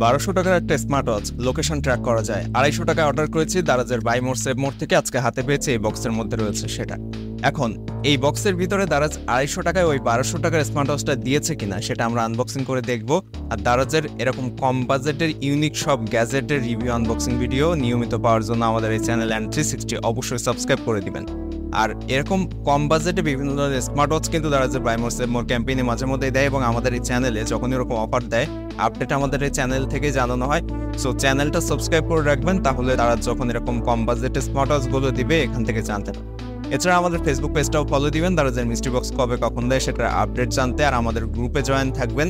1200 টাকার একটা smart watch location track করা যায়। 250 টাকায় অর্ডার করেছি দারাজের বাই মোর সেভ মোর থেকে, আজকে হাতে পেয়েছি। এই বক্সের মধ্যে রয়েছে সেটা। এখন এই বক্সের ভিতরে দারাজ 250 টাকায় ওই 1200 টাকার স্মার্ট ওয়াচটা দিয়েছে কিনা সেটা আমরা আনবক্সিং করে দেখব। আর দারাজের এরকম কম বাজেটের ইউনিক সব গ্যাজেটের রিভিউ আনবক্সিং ভিডিও নিয়মিত পাওয়ার জন্য আমাদের এই চ্যানেল অ্যান্ড 360 অবশ্যই সাবস্ক্রাইব করে দিবেন। আর এরকম কম বাজেটে বিভিন্ন ধরনের স্মার্ট ওয়াচ কিন্তু দারাজের বাই মোর সেভ মোর ক্যাম্পেইনে মাঝে মধ্যেই দেয়, এবং আমাদের এই চ্যানেলে যখন এরকম অফার দেয় আপডেট আমাদের এই চ্যানেল থেকে জানানো হয়। সো চ্যানেলটা সাবস্ক্রাইব করে রাখবেন, তাহলে তারা যখন এরকম কম বাজেটের স্মার্ট ওয়াচগুলো দিবে এখান থেকে জানতে পারবেন। এছাড়া আমাদের ফেসবুক পেজটাও ফলো দিবেন, দারাজের মিস্ট্রি বক্স কবে কখন দেয় সেটার আপডেট জানতে। আর আমাদের গ্রুপে জয়েন থাকবেন।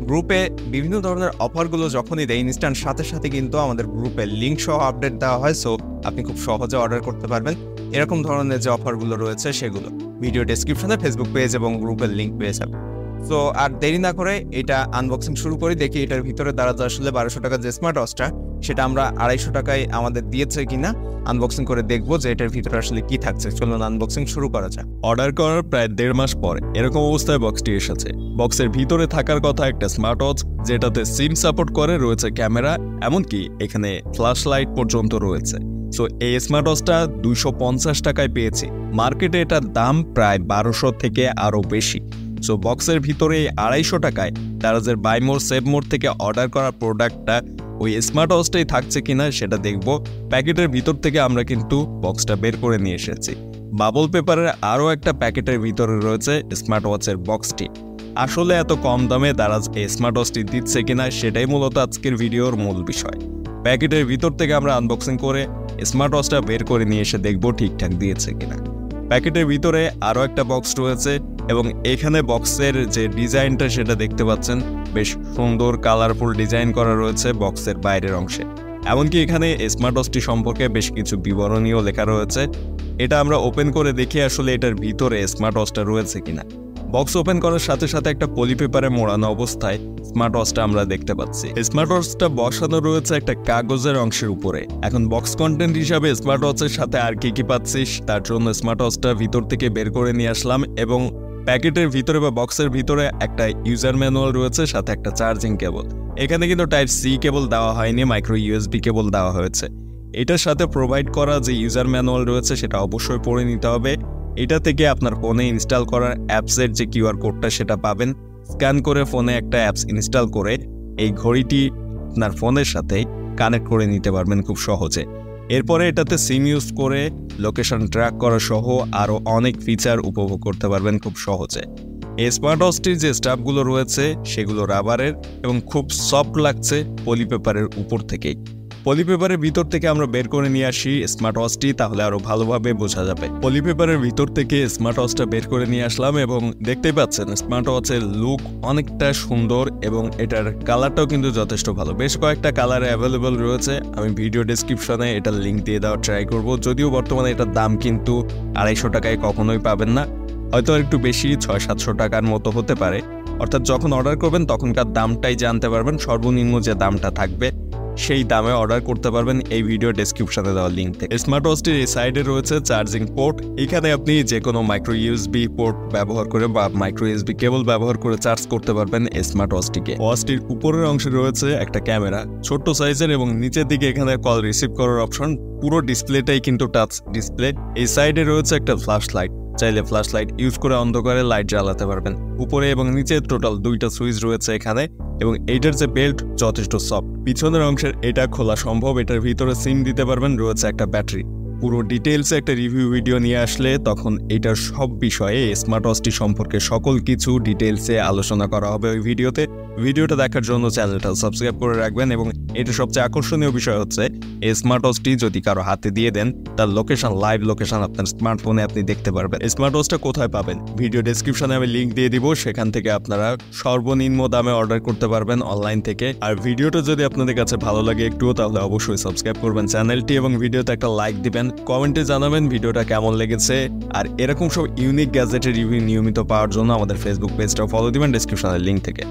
গ্রুপে বিভিন্ন ধরনের অফারগুলো যখনই দেয় ইনস্ট্যান্ট সাথে সাথে কিন্তু আমাদের গ্রুপে লিঙ্ক সহ আপডেট দেওয়া হয়। সো আপনি খুব সহজে অর্ডার করতে পারবেন। এরকম ধরনের যে অফারগুলো রয়েছে সেগুলো ভিডিও ডেসক্রিপশনে ফেসবুক পেজ এবং গ্রুপের লিঙ্ক পেয়ে যাবেন। সো আর দেরি না করে এটা আনবক্সিং শুরু করি, দেখি এটার ভিতরে দারাজ আসলে 1200 টাকার যে স্মার্ট ওয়াচটা সেটা আমরা 250 টাকায় আমাদের দিয়েছে কিনা আনবক্সিং করে দেখবো যে এটার ভিতরে আসলে কি থাকছে। চলুন আনবক্সিং শুরু করা যাক। অর্ডার করার প্রায় 1.5 মাস পরে এরকম অবস্থায় বক্সটি এসেছে। বক্সের ভিতরে থাকার কথা একটা স্মার্ট ওয়াচ, যেটাতে সিম সাপোর্ট করে, রয়েছে ক্যামেরা, এমনকি এখানে ফ্ল্যাশ লাইট পর্যন্ত রয়েছে। সো এই স্মার্ট ওয়াচটা 250 টাকায় পেয়েছি। মার্কেটে এটার দাম প্রায় 1200 থেকে আরও বেশি। সো বক্সের ভিতরে 250 টাকায় দারাজের বাই মোর সেভ মোর থেকে অর্ডার করা প্রোডাক্টটা ওই স্মার্ট ওয়াচটাই থাকছে কিনা সেটা দেখব। প্যাকেটের ভিতর থেকে আমরা কিন্তু বক্সটা বের করে নিয়ে এসেছি। বাবল পেপারের আরও একটা প্যাকেটের ভিতরে রয়েছে স্মার্ট ওয়াচের বক্সটি। আসলে এত কম দামে দারাজ এই স্মার্ট ওয়াচটি দিচ্ছে কিনা সেটাই মূলত আজকের ভিডিওর মূল বিষয়। প্যাকেটের ভিতর থেকে আমরা আনবক্সিং করে স্মার্ট ওয়াচটা বের করে নিয়ে এসে দেখব ঠিকঠাক দিয়েছে কিনা। প্যাকেটের ভিতরে আরও একটা বক্স রয়েছে, এবং এখানে বক্সের যে ডিজাইনটা সেটা দেখতে পাচ্ছেন, বেশ সুন্দর কালারফুল ডিজাইন করা রয়েছে বক্সের বাইরের অংশে। এমনকি এখানে স্মার্ট ওয়াচটি সম্পর্কে বেশ কিছু বিবরণীও লেখা রয়েছে। এটা আমরা ওপেন করে দেখি আসলে এটার ভিতরে স্মার্ট ওয়াচটা রয়েছে কিনা। বক্স ওপেন করার সাথে সাথে একটা পলি পেপারে মোড়ানো অবস্থায় স্মার্ট ওয়াচটা আমরা দেখতে পাচ্ছি। স্মার্ট ওয়াচটা বসানো রয়েছে একটা কাগজের অংশের উপরে। এখন বক্স কন্টেন্ট হিসাবে স্মার্ট ওয়াচের সাথে আর কি পাচ্ছিস তার জন্য স্মার্ট ওয়াচটা ভিতর থেকে বের করে নিয়ে আসলাম, এবং প্যাকেটের ভিতরে বা বক্সের ভিতরে একটা ইউজার ম্যানুয়াল রয়েছে, সাথে একটা চার্জিং কেবল। এখানে কিন্তু টাইপ সি কেবল দেওয়া হয়নি, মাইক্রো ইউএসবি কেবল দেওয়া হয়েছে। এটার সাথে প্রোভাইড করা যে ইউজার ম্যানুয়াল রয়েছে সেটা অবশ্যই পড়ে নিতে হবে। এটা থেকে আপনার ফোনে ইনস্টল করার অ্যাপসের যে কিউআর কোডটা সেটা পাবেন। স্ক্যান করে ফোনে একটা অ্যাপস ইনস্টল করে এই ঘড়িটি আপনার ফোনের সাথে কানেক্ট করে নিতে পারবেন খুব সহজে। এরপরে এটাতে সিম ইউজ করে লোকেশন ট্র্যাক করা সহ আরও অনেক ফিচার উপভোগ করতে পারবেন খুব সহজে। এই স্মার্ট ওয়াচটির যে স্ট্র্যাপগুলো রয়েছে সেগুলো রাবারের এবং খুব সফট লাগছে পলি পেপারের উপর থেকেই। পলি পেপারের ভিতর থেকে আমরা বের করে নিয়ে আসি স্মার্ট ওয়াচটি, তাহলে আরো ভালোভাবে বোঝা যাবে। পলি পেপারের ভিতর থেকে স্মার্ট ওয়াচটা বের করে নিয়ে আসলাম, এবং দেখতেই পাচ্ছেন স্মার্ট ওয়াচের লুক অনেকটা সুন্দর, এবং এটার কালারটাও কিন্তু যথেষ্ট ভালো। বেশ কয়েকটা কালারে অ্যাভেলেবল রয়েছে। আমি ভিডিও ডেসক্রিপশনে এটার লিঙ্ক দিয়ে দেওয়ার ট্রাই করব। যদিও বর্তমানে এটার দাম কিন্তু 250 টাকায় কখনোই পাবেন না, হয়তো একটু বেশি 600-700 টাকার মতো হতে পারে। অর্থাৎ যখন অর্ডার করবেন তখনকার দামটাই জানতে পারবেন। সর্বনিম্ন যে দামটা থাকবে সেই দামে অর্ডার করতে পারবেন এই ভিডিও ডেসক্রিপশনে দেওয়া লিঙ্ক থেকে। স্মার্ট ওয়াচটির এই সাইডে রয়েছে চার্জিং পোর্ট। এখানে আপনি যে কোনো মাইক্রো ইউএসবি পোর্ট ব্যবহার করে বা মাইক্রো ইউএসবি কেবল ব্যবহার করে চার্জ করতে পারবেন এই স্মার্ট ওয়াচটিকে। ওয়াচটির উপরের অংশে রয়েছে একটা ক্যামেরা, ছোট্ট সাইজের, এবং নিচের দিকে এখানে কল রিসিভ করার অপশন। পুরো ডিসপ্লেটাই কিন্তু টাচ ডিসপ্লে। এই সাইডে রয়েছে একটা ফ্ল্যাশ লাইট, চাইলে ফ্ল্যাশ লাইট ইউজ করে অন্ধকারে লাইট জ্বালাতে পারবেন। উপরে এবং নিচে টোটাল 2টা সুইচ রয়েছে এখানে, এবং এইটার যে বেল্ট যথেষ্ট সফট। পিছনের অংশের এটা খোলা সম্ভব। এটার ভিতরে সিম দিতে পারবেন, রয়েছে একটা ব্যাটারি। পুরো ডিটেইলসে একটা রিভিউ ভিডিও নিয়ে আসলে তখন এটার সব বিষয়ে স্মার্ট ওয়াচটি সম্পর্কে সকল কিছু ডিটেইলসে আলোচনা করা হবে ওই ভিডিওতে। ভিডিওটা দেখার জন্য চ্যানেলটা সাবস্ক্রাইব করে রাখবেন। এবং এটা সবচেয়ে আকর্ষণীয় বিষয় হচ্ছে এই স্মার্ট ওয়াচটি যদি কারো হাতে দিয়ে দেন তার লোকেশন, লাইভ লোকেশন আপনার স্মার্টফোনে আপনি দেখতে পারবেন। স্মার্ট ওয়াচটা কোথায় পাবেন ভিডিও ডেসক্রিপশনে আমি লিঙ্ক দিয়ে দিব, সেখান থেকে আপনারা সর্বনিম্ন দামে অর্ডার করতে পারবেন অনলাইন থেকে। আর ভিডিওটা যদি আপনাদের কাছে ভালো লাগে একটুও, তাহলে অবশ্যই সাবস্ক্রাইব করবেন চ্যানেলটি, এবং ভিডিওতে একটা লাইক দিবেন। কমেন্টে জানাবেন ভিডিওটা কেমন লেগেছে। আর এরকম সব ইউনিক গ্যাজেটের রিভিউ নিয়মিত পাওয়ার জন্য আমাদের ফেসবুক পেজটা ফলো দিবেন ডেসক্রিপশনের লিঙ্ক থেকে।